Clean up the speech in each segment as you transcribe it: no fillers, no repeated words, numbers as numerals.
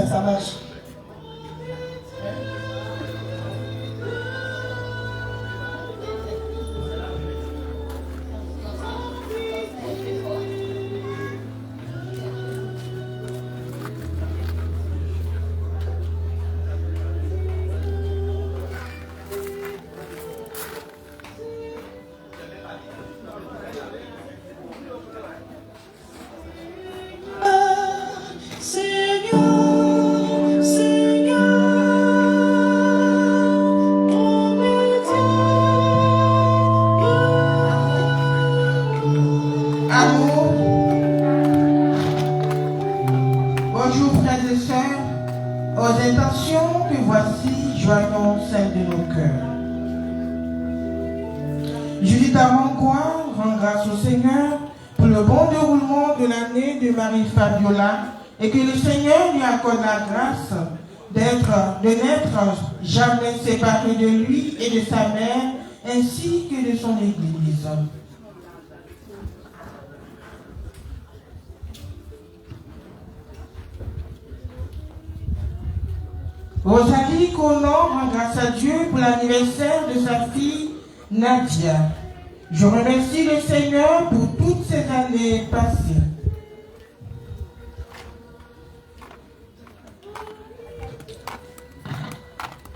Ça marche. Bonjour frères et sœurs, aux intentions que voici, joignons celles de nos cœurs. Judith Arancois rend grâce au Seigneur pour le bon déroulement de l'année de Marie Fabiola et que le Seigneur lui accorde la grâce de n'être jamais séparé de lui et de sa mère ainsi que de son Église. Rosalie Conan rend grâce à Dieu pour l'anniversaire de sa fille Nadia. Je remercie le Seigneur pour toutes ces années passées.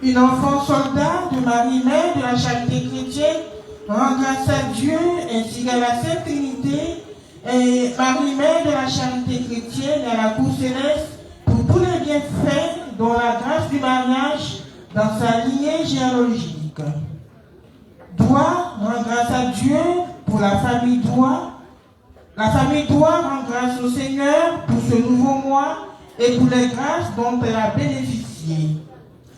Une enfant soldat de Marie-Mère de la Charité chrétienne rend grâce à Dieu ainsi qu'à la Sainte Trinité et Marie-Mère de la Charité chrétienne et à la Cour céleste pour tous les bienfaits dont la grâce du mariage dans sa lignée généalogique. Doigt rend grâce à Dieu pour la famille Doigt. La famille Doigt rend grâce au Seigneur pour ce nouveau mois et pour les grâces dont elle a bénéficié.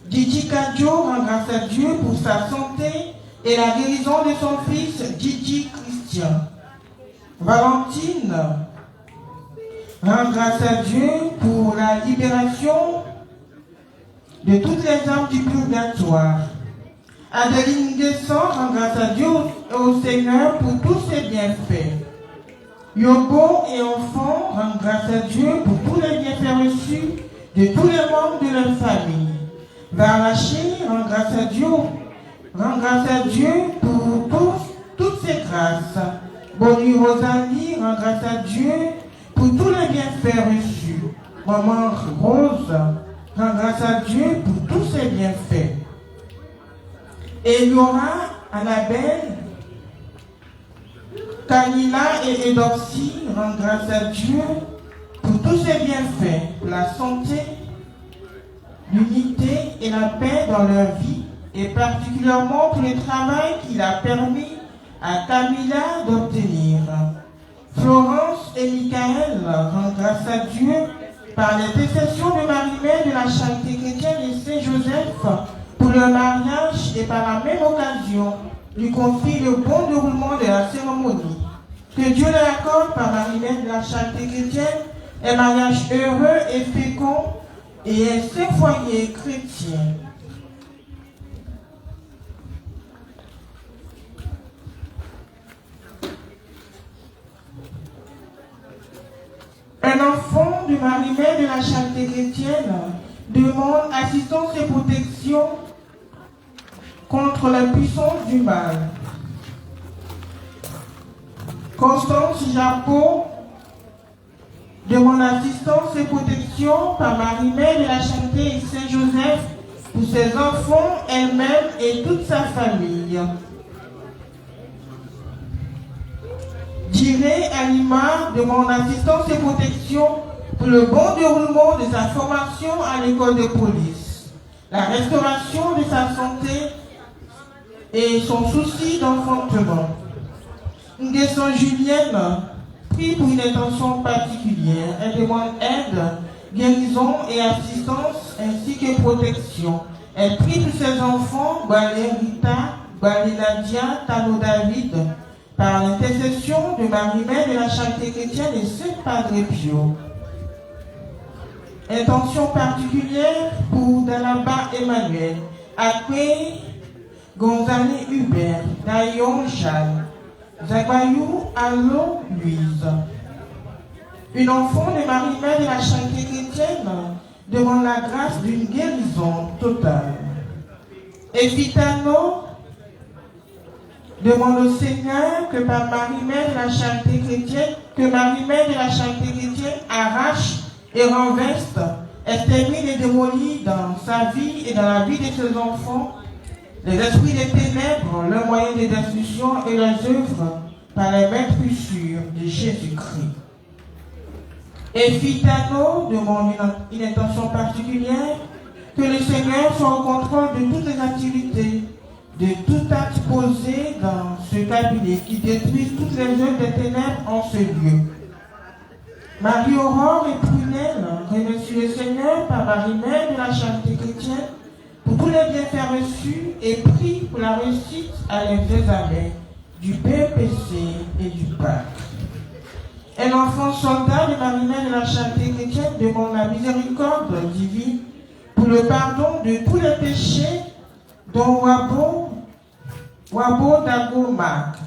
Didi Kadjo rend grâce à Dieu pour sa santé et la guérison de son fils Didi Christian. Valentine rend grâce à Dieu pour la libération de toutes les âmes du purgatoire. Adeline Descend rend grâce à Dieu et au Seigneur pour tous ses bienfaits. Yobo et enfants rendent grâce à Dieu pour tous les bienfaits reçus de tous les membres de leur famille. Varaché rend grâce à Dieu pour toutes ses grâces. Bonnie Rosalie rend grâce à Dieu pour tous les bienfaits reçus. Maman Rose rend grâce à Dieu pour tous ses bienfaits. Eliora, Annabelle, Camilla et Edopsie rendent grâce à Dieu pour tous ses bienfaits, pour la santé, l'unité et la paix dans leur vie, et particulièrement pour le travail qu'il a permis à Camilla d'obtenir. Florence et Michael rendent grâce à Dieu par l'intercession de Marie-Mère de la Charité chrétienne et Saint-Joseph pour leur mariage et par la même occasion lui confie le bon déroulement de la cérémonie. Que Dieu leur accorde par Marie-Mère de la Charité chrétienne un mariage heureux et fécond et un saint foyer chrétien. Un enfant de Marie-Mère de la Charité chrétienne demande assistance et protection contre la puissance du mal. Constance Japot demande assistance et protection par Marie-Mère de la Charité et Saint-Joseph pour ses enfants, elle-même et toute sa famille. Diré Alima demande assistance et protection pour le bon déroulement de sa formation à l'école de police, la restauration de sa santé et son souci d'enfantement. Nguesson Julienne prie pour une intention particulière. Elle demande aide, guérison et assistance ainsi que protection. Elle prie pour ses enfants, Balé Rita, Balé Nadia, Tano David, par l'intercession de Marie-Mère de la Charité chrétienne et Saint Padre Pio. Intention particulière pour Dalaba Emmanuel, Akwe Gonzalez Hubert, Dayon Jeanne, Zagbayou Allo Louise. Une enfant de Marie-Mère de la Charité chrétienne demande la grâce d'une guérison totale. Evitano demande au Seigneur que par Marie-Mère de la Charité chrétienne, que Marie-Mère de la Charité chrétienne arrache et renverse, extermine et démolit dans sa vie et dans la vie de ses enfants les esprits des ténèbres, leurs moyens de destruction et leurs œuvres par les mains sûres de Jésus-Christ. Et Fitano demande une intention particulière, que le Seigneur soit au contrôle de toutes les activités, de tout acte posé dans ce cabinet qui détruit toutes les œuvres des ténèbres en ce lieu. Marie-Aurore et Prunelle remercient le Seigneur par Marie-Mère de la Charité chrétienne pour tous les bienfaits reçus et prient pour la réussite à l'examen du BPC et du bac. Un enfant soldat de Marie-Mère de la Charité chrétienne demande la miséricorde divine pour le pardon de tous les péchés dont Wabo Dagomak.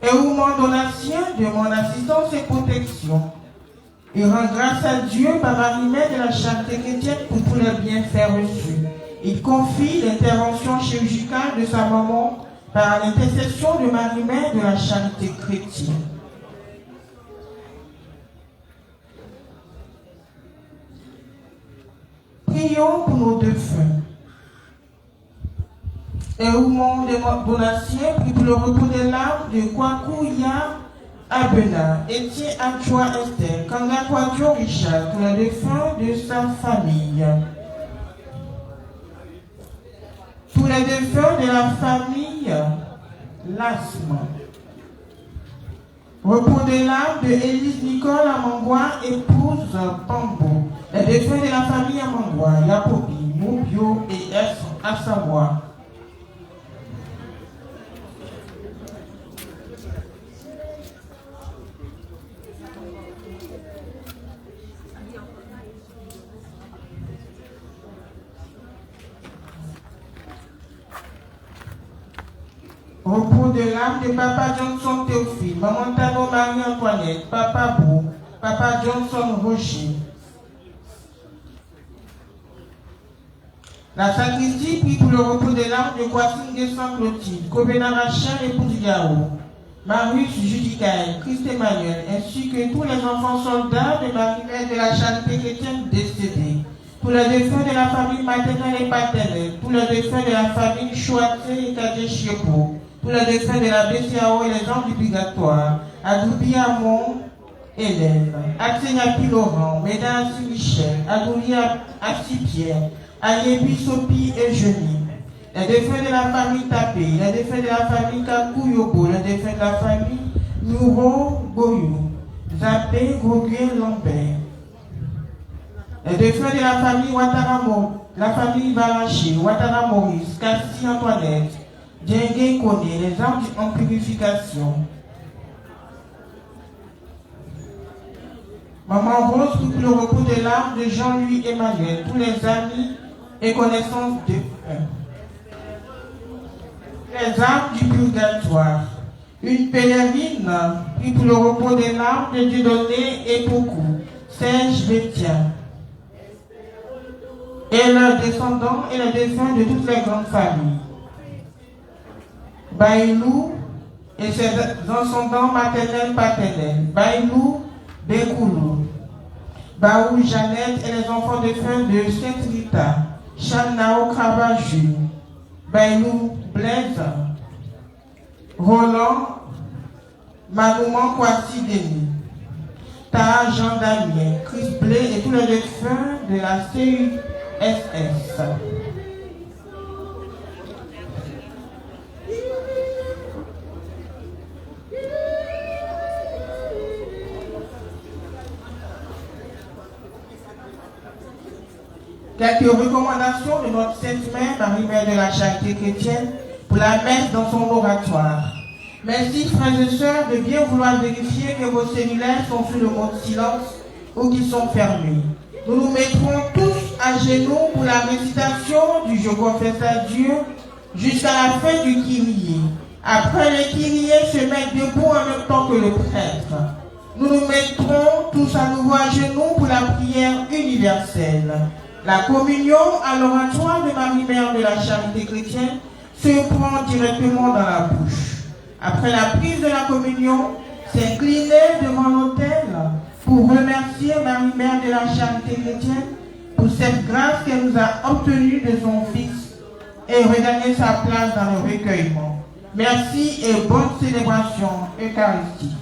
Et Ouman Donatien demande assistance et protection. Il rend grâce à Dieu par Marie-Mère de la Charité chrétienne pour tous les bienfaits reçus. Il confie l'intervention chirurgicale de sa maman par l'intercession de Marie-Mère de la Charité chrétienne. Prions pour nos défunts. Et Ouman Donatien prie pour le repos des larmes de Kwakouya Abena, Etienne Adjoa Esther, Kanga Kwadjo Richard, pour les défunts de sa famille. Pour les défunts de la famille Lasma. Repos des larmes de Élise Nicole Amangwa, épouse Pambo. Les défunts de la famille Amangwa, Yapobi, Moubio et Assawa. Repos de l'âme de Papa Johnson Théophile, Maman Tano Marie-Antoinette, Papa Bou, Papa Johnson Rocher. La sacristie prie pour le repos de l'âme de Kwasing San Clotilde, Kobena Rachel et Poudiao, Marius Judicaël, Christ Emmanuel, ainsi que tous les enfants soldats de Marie-Mère de la Charité chrétienne décédés. Pour les défunts de la famille maternelle et paternelle, pour les défunts de la famille Chouaté et Kadeshiepo, pour les défunts de la BCAO et les gens du purgatoire, Adoubi Amon, Hélène, Atsenapi Laurent, Médard Michel, Adouli Assi-Pierre, Ayebi Sopi et Jeuny, les défunts de la famille Tapé, les défunts de la famille Kakouyobo, les défunts de la famille Nouro Goyou, Zappé Gogué Lambert, les défunts de la famille Ouattaramo, la famille Baraché, Ouattara Maurice, Cassie Antoinette, Djengue Kone, les âmes en purification. Maman Rose, pour le repos de l'âme de Jean-Louis Emmanuel, tous les amis et connaissances de les âmes du purgatoire. Une pèlerine, puis pour le repos de l'âme de Dieudonné et beaucoup, Serge Bétien. Et leurs descendants et les défunts de toutes les grandes familles. Bailou et ses descendants maternels paternels. Bailou, Bekoulou. Baou, Jeannette et les enfants défunts de Sainte-Rita. Chanao, Krabajou. Bailou, Blaise. Roland, Manouman, Kwasi, Denis. Taha, Jean Damien, Chris Blé et tous les défunts de la CUSS. Quelques recommandations de notre Sainte Mère, Marie-Mère de la Charité chrétienne, pour la messe dans son oratoire. Merci, frères et sœurs, de bien vouloir vérifier que vos cellulaires sont sous le mode silence ou qu'ils sont fermés. Nous nous mettrons tous à genoux pour la récitation du « Je confesse à Dieu » jusqu'à la fin du Kyrie. Après le Kyrie, se mettre debout en même temps que le prêtre. Nous nous mettrons tous à nouveau à genoux pour la prière universelle. La communion à l'oratoire de Marie-Mère de la Charité chrétienne se prend directement dans la bouche. Après la prise de la communion, s'incliner devant l'autel pour remercier Marie-Mère de la Charité chrétienne pour cette grâce qu'elle nous a obtenue de son Fils et regagner sa place dans le recueillement. Merci et bonne célébration eucharistique.